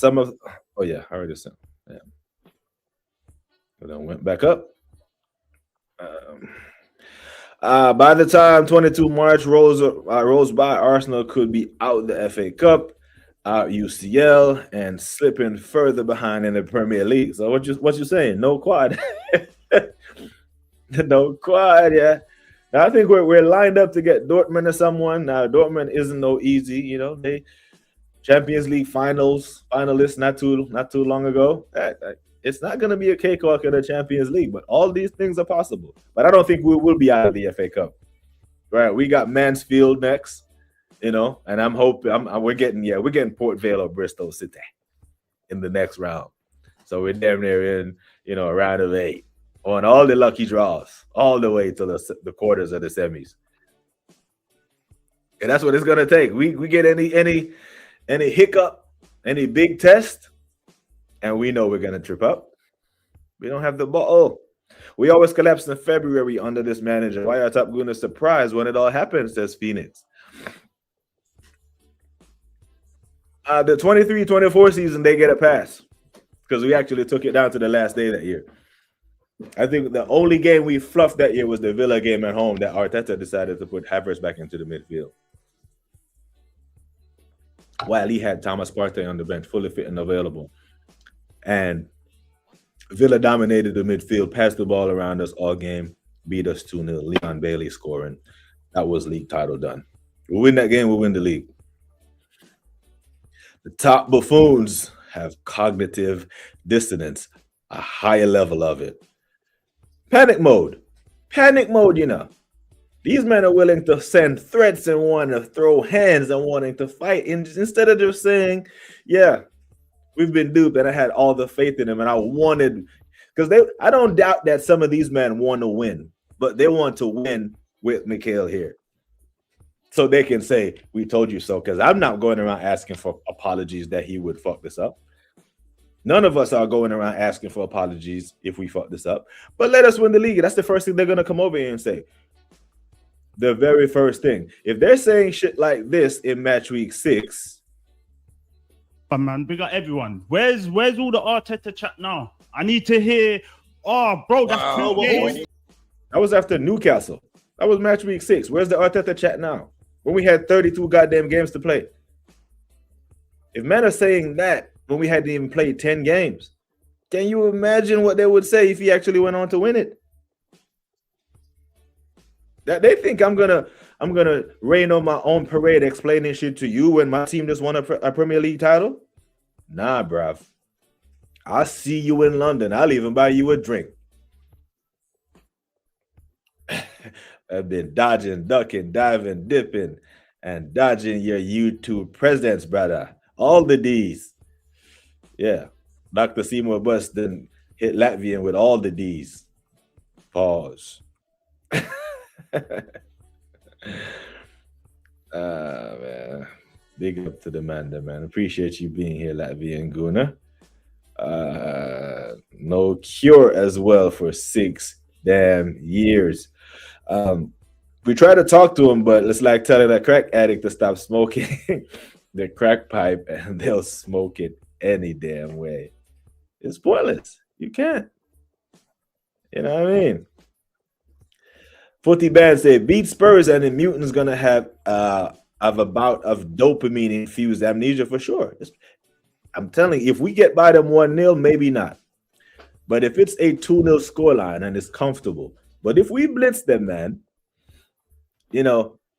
B: already sent. Yeah. But then went back up. By the time 22 March rolls by, Arsenal could be out the FA Cup, out UCL, and slipping further behind in the Premier League. So what you saying? No quad. No quad, yeah. Now, I think we're lined up to get Dortmund or someone. Now, Dortmund isn't no easy, they Champions League finalists not too long ago. It's not going to be a cakewalk in the Champions League, but all these things are possible. But I don't think we will be out of the FA Cup. Right? We got Mansfield next, and I'm hoping we're getting Port Vale or Bristol City in the next round. So we're damn near in, a round of 8 on all the lucky draws, all the way to the quarters of the semis. And that's what it's gonna take. We get any hiccup, any big test, and we know we're gonna trip up. We don't have the ball. Oh, we always collapse in February under this manager. Why are Top Gooners surprised when it all happens? Says Phoenix. The 23-24 season, they get a pass because we actually took it down to the last day that year. I think the only game we fluffed that year was the Villa game at home that Arteta decided to put Havertz back into the midfield. While he had Thomas Partey on the bench, fully fit and available. And Villa dominated the midfield, passed the ball around us all game, beat us 2-0. Leon Bailey scoring. That was league title done. We win that game, we'll win the league. The top buffoons have cognitive dissonance, a higher level of it. Panic mode, These men are willing to send threats and want to throw hands and wanting to fight instead of just saying, yeah, we've been duped and I had all the faith in them and I wanted, because I don't doubt that some of these men want to win, but they want to win with Mikhail here. So they can say, we told you so, because I'm not going around asking for apologies that he would fuck this up. None of us are going around asking for apologies if we fuck this up. But let us win the league. That's the first thing they're going to come over here and say. The very first thing. If they're saying shit like this in match week 6.
C: But man, we got everyone. Where's all the Arteta chat now? I need to hear, bro, that's 2 games.
B: That was after Newcastle. That was match week 6. Where's the Arteta chat now? When we had 32 goddamn games to play. If men are saying that when we hadn't even played 10 games, can you imagine what they would say if he actually went on to win it? That they think I'm gonna rain on my own parade explaining shit to you when my team just won a Premier League title? Nah, bruv. I'll see you in London. I'll even buy you a drink. I've been dodging, ducking, diving, dipping, and dodging your YouTube presence, brother. All the D's. Yeah. Dr. Seymour Bust didn't hit Latvian with all the D's. Pause. Man. Big up to the man. Appreciate you being here, Latvian Gooner. No cure as well for 6 damn years. We try to talk to him, but it's like telling a crack addict to stop smoking the crack pipe and they'll smoke it any damn way. It's pointless. You can't. You know what I mean? Footy Band said, beat Spurs and the Mutants gonna have a bout of dopamine-infused amnesia for sure. I'm telling you, if we get by them 1-0, maybe not. But if it's a 2-0 scoreline and it's comfortable, but if we blitz them, man,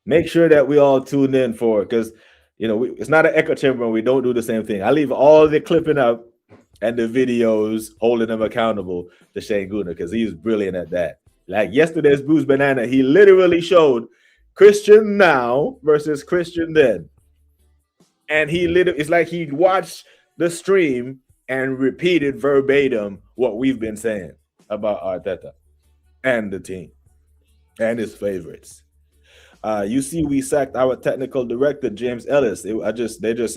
B: make sure that we all tune in for it, because it's not an echo chamber and we don't do the same thing. I leave all the clipping up and the videos holding them accountable to Shane Gooner because he's brilliant at that. Like yesterday's Bruce Banana, he literally showed Christian now versus Christian then. And he literally, it's like he watched the stream and repeated verbatim what we've been saying about Arteta and the team and his favorites. You see, we sacked our technical director, James Ellis. They just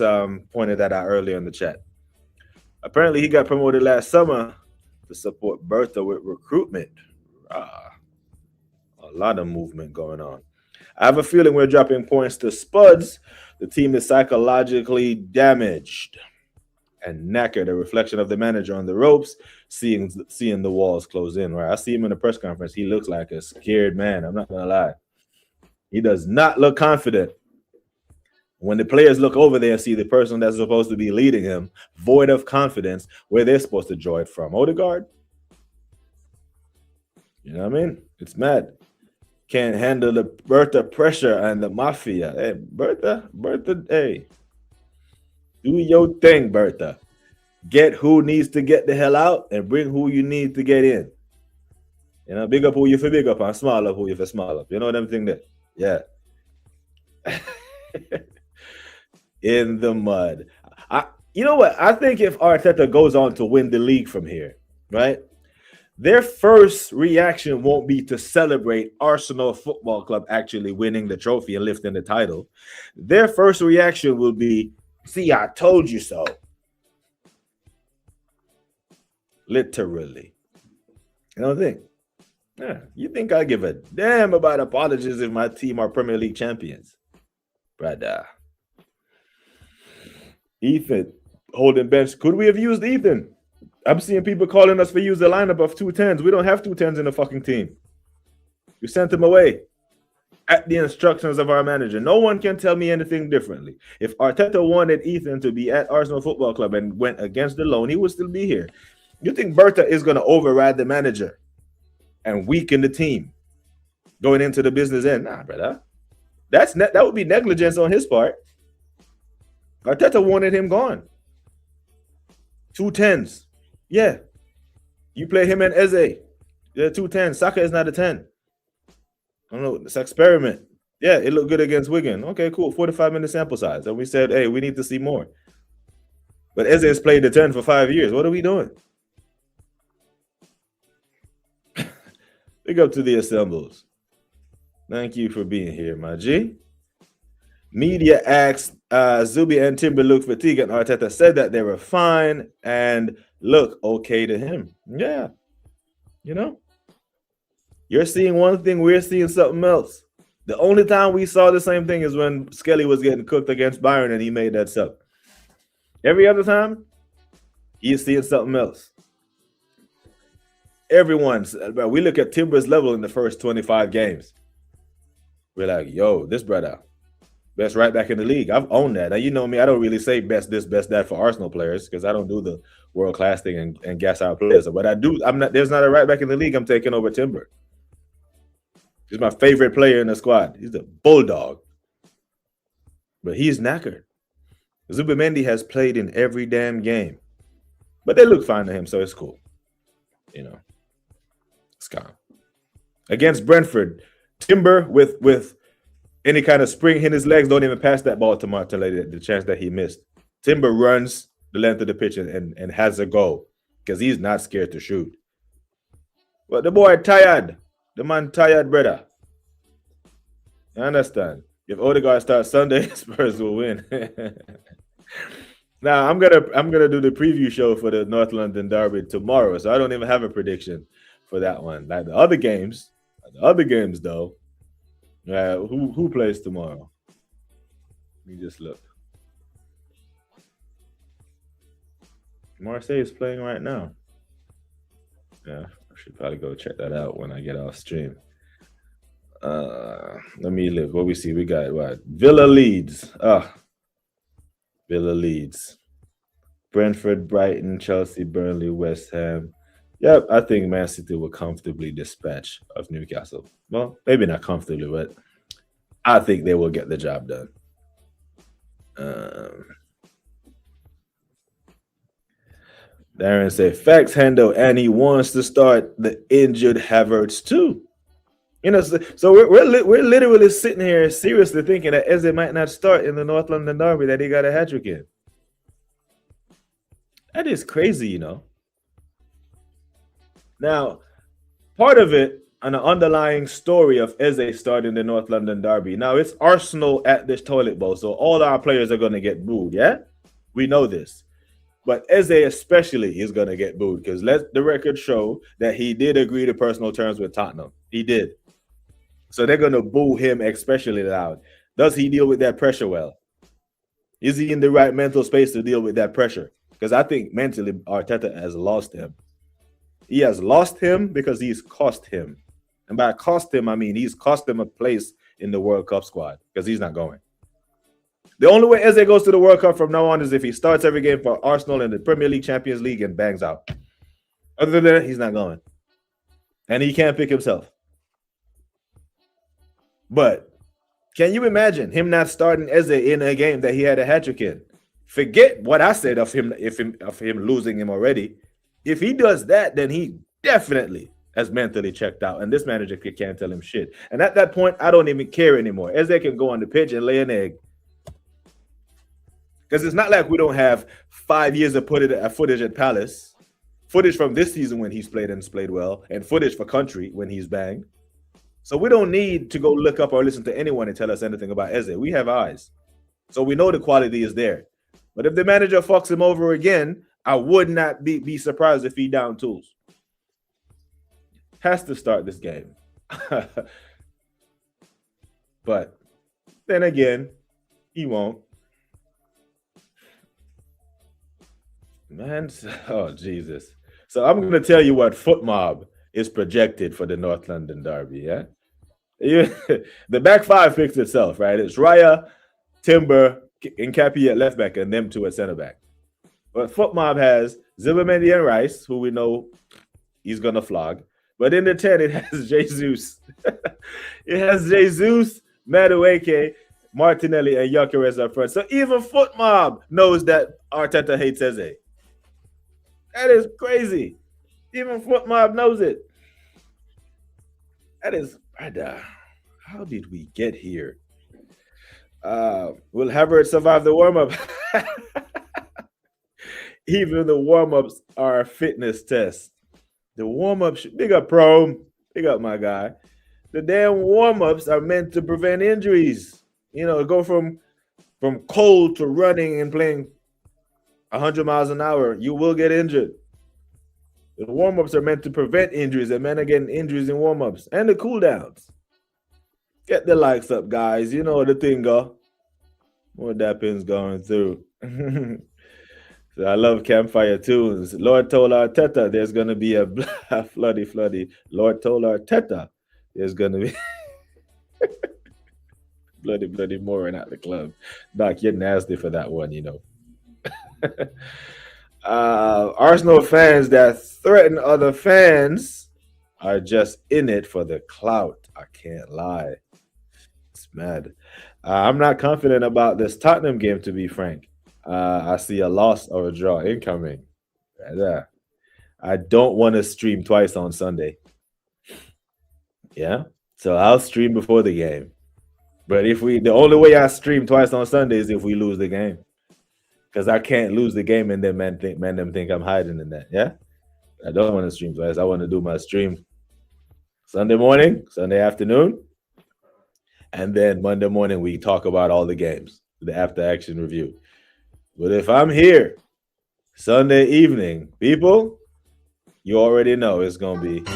B: pointed that out earlier in the chat. Apparently, he got promoted last summer to support Bertha with recruitment. A lot of movement going on. I have a feeling we're dropping points to Spuds. The team is psychologically damaged and knackered, a reflection of the manager on the ropes, seeing the walls close in. Right, I see him in the press conference. He looks like a scared man. I'm not going to lie. He does not look confident. When the players look over there and see the person that's supposed to be leading him, void of confidence, where they're supposed to draw it from. Odegaard? You know what I mean? It's mad. Can't handle the Bertha pressure and the mafia. Hey, Bertha, hey. Do your thing, Bertha. Get who needs to get the hell out and bring who you need to get in. You know, big up who you for big up and small up who you for small up. You know what I'm thinking? Yeah. In the mud. You know what? I think if Arteta goes on to win the league from here, right? Their first reaction won't be to celebrate Arsenal Football Club actually winning the trophy and lifting the title. Their first reaction will be, see, I told you so. Literally. You don't think? Yeah. You think I give a damn about apologies if my team are Premier League champions? Brother. Ethan holding bench. Could we have used Ethan? I'm seeing people calling us for use the lineup of 210s. We don't have 210s in the fucking team. We sent him away at the instructions of our manager. No one can tell me anything differently. If Arteta wanted Ethan to be at Arsenal Football Club and went against the loan, he would still be here. You think Bertha is going to override the manager and weaken the team going into the business end? Nah, brother. That would be negligence on his part. Arteta wanted him gone. 210s. Yeah. You play him and Eze. They're 210. Saka is not a 10. I don't know. It's an experiment. Yeah, it looked good against Wigan. Okay, cool. 45-minute sample size. And we said, hey, we need to see more. But Eze has played the 10 for 5 years. What are we doing? Big up to the assembles. Thank you for being here, my G. Media asked Zubi and Timber look fatigued, and Arteta said that they were fine and look okay to him. Yeah. You know? You're seeing one thing, we're seeing something else. The only time we saw the same thing is when Skelly was getting cooked against Bayern and he made that sub. Every other time, he's seeing something else. We look at Timber's level in the first 25 games. We're like, yo, this brother, best right back in the league. I've owned that. Now, you know me, I don't really say best this, best that for Arsenal players because I don't do the world-class thing and gas out players. But I do. There's not a right back in the league I'm taking over Timber. He's my favorite player in the squad. He's a bulldog. But he's knackered. Zubimendi has played in every damn game. But they look fine to him, so it's cool. You know. It's calm. Against Brentford, Timber with any kind of spring in his legs, don't even pass that ball to Martinelli, the chance that he missed. Timber runs the length of the pitch and has a goal because he's not scared to shoot. But the boy tired. The man tired, brother. You understand? If Odegaard starts Sunday, Spurs will win. Now I'm gonna do the preview show for the North London Derby tomorrow, so I don't even have a prediction for that one. Like the other games though. Who plays tomorrow? Let me just look. Marseille is playing right now. Yeah, I should probably go check that out when I get off stream. Let me look. What we see? We got what? Villa Leeds. Villa Leeds. Brentford, Brighton, Chelsea, Burnley, West Ham. Yep, I think Man City will comfortably dispatch of Newcastle. Well, maybe not comfortably, but I think they will get the job done. Darren said, facts handle, and he wants to start the injured Havertz too. So we're literally sitting here seriously thinking that Eze might not start in the North London derby that he got a hat trick in. That is crazy, Now, part of it, an underlying story of Eze starting the North London derby. Now, it's Arsenal at this toilet bowl, so all our players are going to get booed, yeah? We know this. But Eze especially is going to get booed because let the record show that he did agree to personal terms with Tottenham. He did. So they're going to boo him especially loud. Does he deal with that pressure well? Is he in the right mental space to deal with that pressure? Because I think mentally Arteta has lost him. He has lost him because he's cost him. And by cost him, I mean he's cost him a place in the World Cup squad because he's not going. The only way Eze goes to the World Cup from now on is if he starts every game for Arsenal in the Premier League, Champions League, and bangs out. Other than that, he's not going. And he can't pick himself. But can you imagine him not starting Eze in a game that he had a hat trick in? Forget what I said of him losing him already. If he does that, then he definitely has mentally checked out, and this manager can't tell him shit. And at that point, I don't even care anymore. Eze can go on the pitch and lay an egg. Because it's not like we don't have 5 years of footage at Palace, footage from this season when he's played and played well, and footage for country when he's banged. So we don't need to go look up or listen to anyone and tell us anything about Eze. We have eyes. So we know the quality is there. But if the manager fucks him over again, I would not be surprised if he down tools. Has to start this game. But then again, he won't. Man, oh Jesus. So I'm going to tell you what Foot Mob is projected for the North London derby, yeah? The back five picks itself, right? It's Raya, Timber, and Cappy at left back, and them two at center back. But Foot Mob has Zubimendi and Rice, who we know he's going to flog. But in the 10, it has Jesus. It has Jesus, Madueke, Martinelli, and Gyökeres up front. So even Foot Mob knows that Arteta hates Eze. That is crazy. Even Foot Mob knows it. That is, how did we get here? Will Havertz survive the warm-up? Even the warm-ups are a fitness test. The warm-ups, big up Pro, big up my guy. The damn warm-ups are meant to prevent injuries. Go from cold to running and playing 100 miles an hour. You will get injured. The warm-ups are meant to prevent injuries, and men are getting injuries in warm-ups and the cool-downs. Get the likes up, guys. You know the thing go. More dappings going through. So I love campfire tunes. Lord told Arteta there's going to be a floody. Lord told Arteta there's going to be bloody mooring at the club. Doc, you're nasty for that one, Arsenal fans that threaten other fans are just in it for the clout. I can't lie. It's mad. I'm not confident about this Tottenham game, to be frank. I see a loss or a draw incoming. I don't want to stream twice on Sunday. Yeah, so I'll stream before the game. But the only way I stream twice on Sunday is if we lose the game, because I can't lose the game and then men think I'm hiding in that. Yeah, I don't want to stream twice. I want to do my stream Sunday morning, Sunday afternoon, and then Monday morning we talk about all the games, the after action review. But if I'm here Sunday evening, people, you already know it's going to be.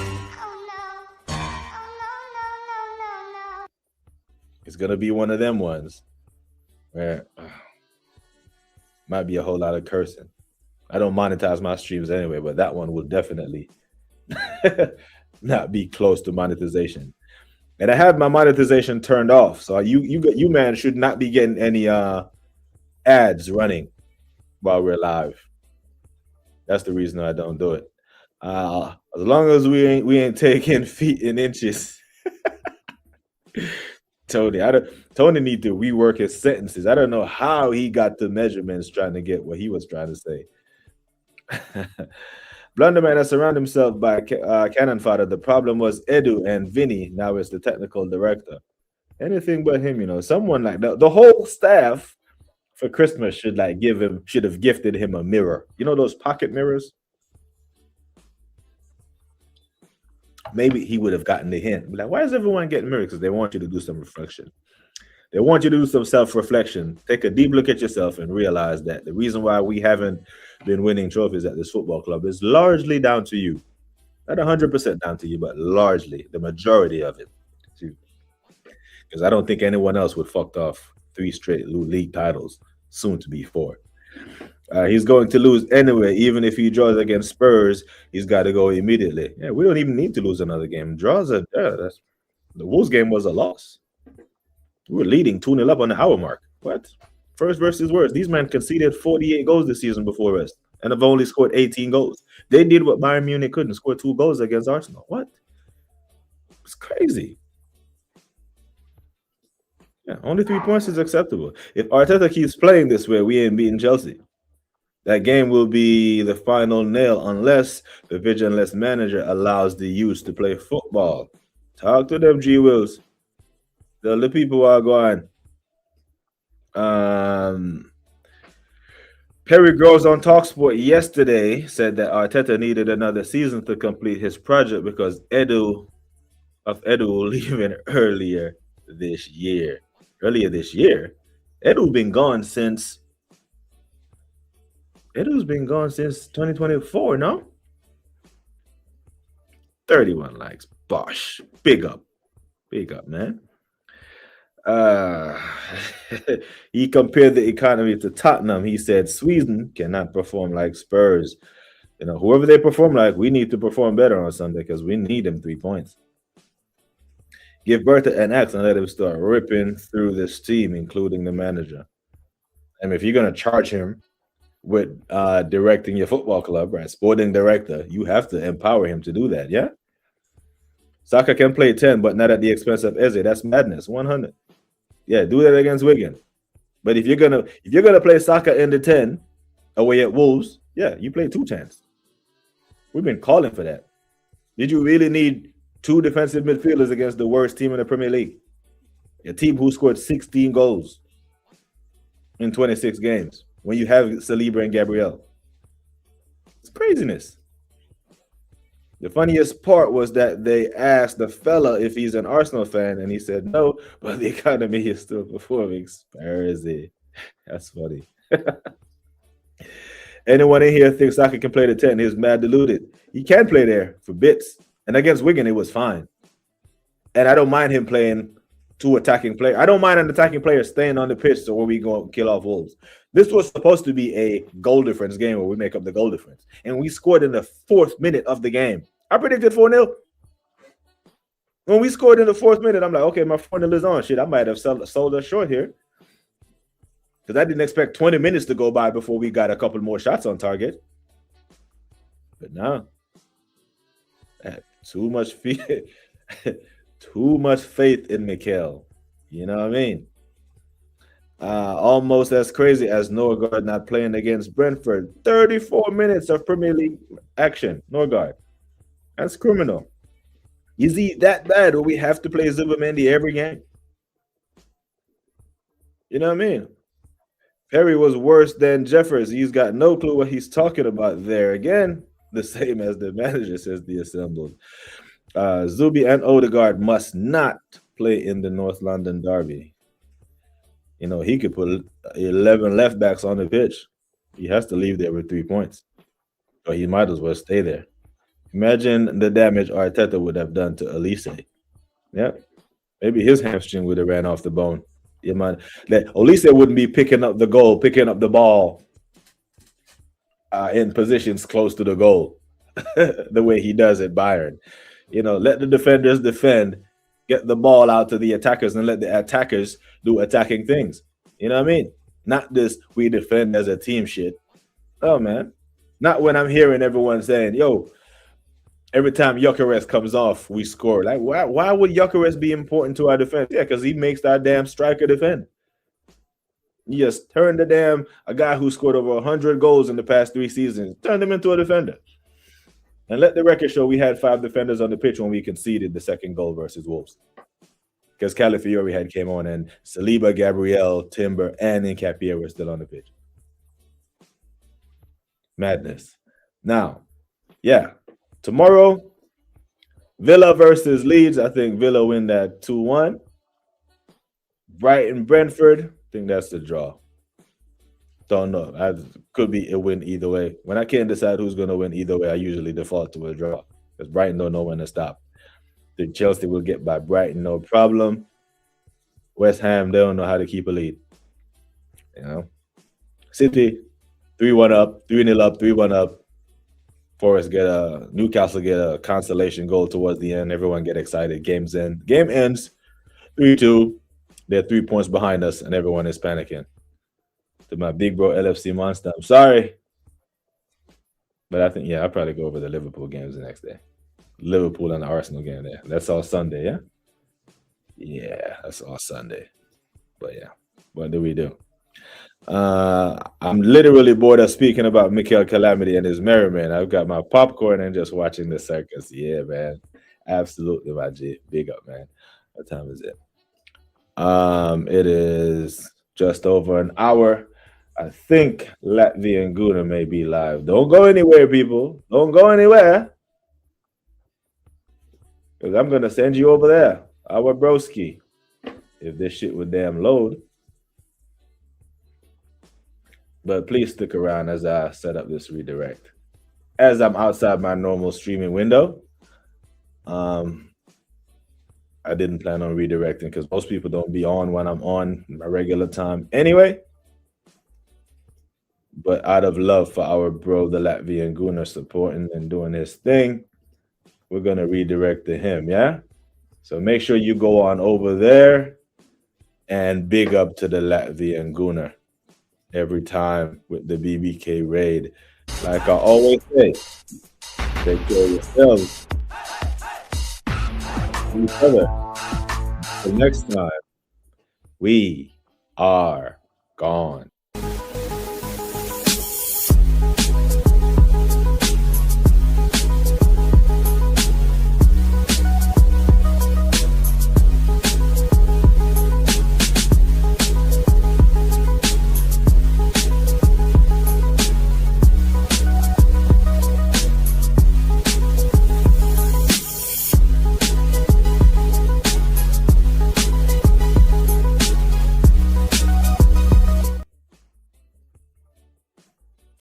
B: It's going to be one of them ones where might be a whole lot of cursing. I don't monetize my streams anyway, but that one will definitely not be close to monetization. And I have my monetization turned off. So you man should not be getting any ads running while we're live. That's the reason I don't do it. As long as we ain't taking feet and inches. Tony need to rework his sentences. I don't know how he got the measurements trying to get what he was trying to say. Blunderman has surrounded himself by cannon fodder. The problem was Edu and Vinny. Now it's the technical director. Anything but him, you know. Someone like that. The whole staff for Christmas should have gifted him a mirror. You know those pocket mirrors? Maybe he would have gotten the hint. Like, why is everyone getting mirrors? Because they want you to do some reflection. They want you to do some self-reflection. Take a deep look at yourself and realize that the reason why we haven't been winning trophies at this football club is largely down to you. Not 100% down to you, but largely, the majority of it. Because I don't think anyone else would fucked off 3 straight league titles, soon to be 4. He's going to lose anyway. Even if he draws against Spurs, he's got to go immediately. Yeah, we don't even need to lose another game. The Wolves game was a loss. We were leading 2-0 up on the hour mark. What? First versus worst. These men conceded 48 goals this season before rest and have only scored 18 goals. They did what Bayern Munich couldn't, score 2 goals against Arsenal. What? It's crazy. Yeah, only 3 points is acceptable. If Arteta keeps playing this way, we ain't beating Chelsea. That game will be the final nail unless the vigilant manager allows the youth to play football. Talk to them, G. Wills. The people are going. Perry Groves on TalkSport yesterday said that Arteta needed another season to complete his project because Edu leaving earlier this year. Edu's been gone since 2024, no? 31 likes. Bosh. Big up, man. He compared the economy to Tottenham. He said Sweden cannot perform like Spurs. You know, whoever they perform like, we need to perform better on Sunday because we need them 3 points. Give Bertha an axe and let him start ripping through this team, including the manager. And if you're going to charge him with directing your football club, right, sporting director, you have to empower him to do that, yeah? Saka can play 10, but not at the expense of Eze. That's madness. 100. Yeah, do that against Wigan. But if you're gonna play Saka in the 10 away at Wolves, yeah, you play 2 10s. We've been calling for that. Did you really need 2 defensive midfielders against the worst team in the Premier League? A team who scored 16 goals in 26 games when you have Saliba and Gabriel. It's craziness. The funniest part was that they asked the fella if he's an Arsenal fan, and he said no, but the economy is still performing. Spursy. That's funny. Anyone in here thinks Saka can play the 10? He's mad deluded. He can play there for bits. And against Wigan, it was fine. And I don't mind him playing 2 attacking players. I don't mind an attacking player staying on the pitch so when we go kill off Wolves. This was supposed to be a goal difference game where we make up the goal difference. And we scored in the 4th minute of the game. I predicted 4-0. When we scored in the 4th minute, I'm like, okay, my 4-0 is on. Shit, I might have sold us short here. Because I didn't expect 20 minutes to go by before we got a couple more shots on target. But now, too much faith in Mikel. You know what I mean? Almost as crazy as Norgard not playing against Brentford. 34 minutes of Premier League action. Norgard. That's criminal. Is he that bad or we have to play Zubimendi every game? You know what I mean? Perry was worse than Jeffers. He's got no clue what he's talking about there. Again, the same as the manager, says the assembled. Zubi and Odegaard must not play in the North London derby. You know, he could put 11 left backs on the pitch. He has to leave there with 3 points. Or he might as well stay there. Imagine the damage Arteta would have done to Elise. Yeah. Maybe his hamstring would have ran off the bone. You might that Elise wouldn't be picking up the ball in positions close to the goal the way he does at Bayern. You know, let the defenders defend, get the ball out to the attackers, and let the attackers do attacking things. You know what I mean? Not this we defend as a team shit. Oh, man. Not when I'm hearing everyone saying, yo, every time Gyökeres comes off, we score. Like, why would Gyökeres be important to our defense? Yeah, because he makes our damn striker defend. You just turned a guy who scored over 100 goals in the past 3 seasons, turned him into a defender. And let the record show we had 5 defenders on the pitch when we conceded the second goal versus Wolves. Because Calafiori had came on and Saliba, Gabriel, Timber, and Nketiah were still on the pitch. Madness. Now, yeah, tomorrow, Villa versus Leeds. I think Villa win that 2-1. Brighton, Brentford. I think that's the draw. Don't know. Could be a win either way. When I can't decide who's going to win either way, I usually default to a draw because Brighton don't know when to stop. The Chelsea will get by Brighton, no problem. West Ham, they don't know how to keep a lead. You know, City 3-1 up, 3-0 up, 3-1 up. Newcastle get a consolation goal towards the end. Everyone get excited. Game ends 3-2. They're 3 points behind us, and everyone is panicking. To my big bro LFC monster, I'm sorry. But I think, I'll probably go over the Liverpool games the next day. Liverpool and the Arsenal game there. That's all Sunday, yeah? Yeah, that's all Sunday. But yeah, what do we do? I'm literally bored of speaking about Mikel Calamity and his merriment. I've got my popcorn and just watching the circus. Yeah, man. Absolutely, my G. Big up, man. What time is it? It is just over an hour. I think Latvia Guna may be live. Don't go anywhere, people. Don't go anywhere. Because I'm going to send you over there. Our broski. If this shit would damn load. But please stick around as I set up this redirect. As I'm outside my normal streaming window. I didn't plan on redirecting because most people don't be on when I'm on my regular time anyway. But out of love for our bro, the Latvian Gunnar, supporting and doing his thing, we're going to redirect to him, yeah? So make sure you go on over there and big up to the Latvian Gunnar every time with the BBK raid. Like I always say, take care of yourselves. Each other. Until next time, we are gone.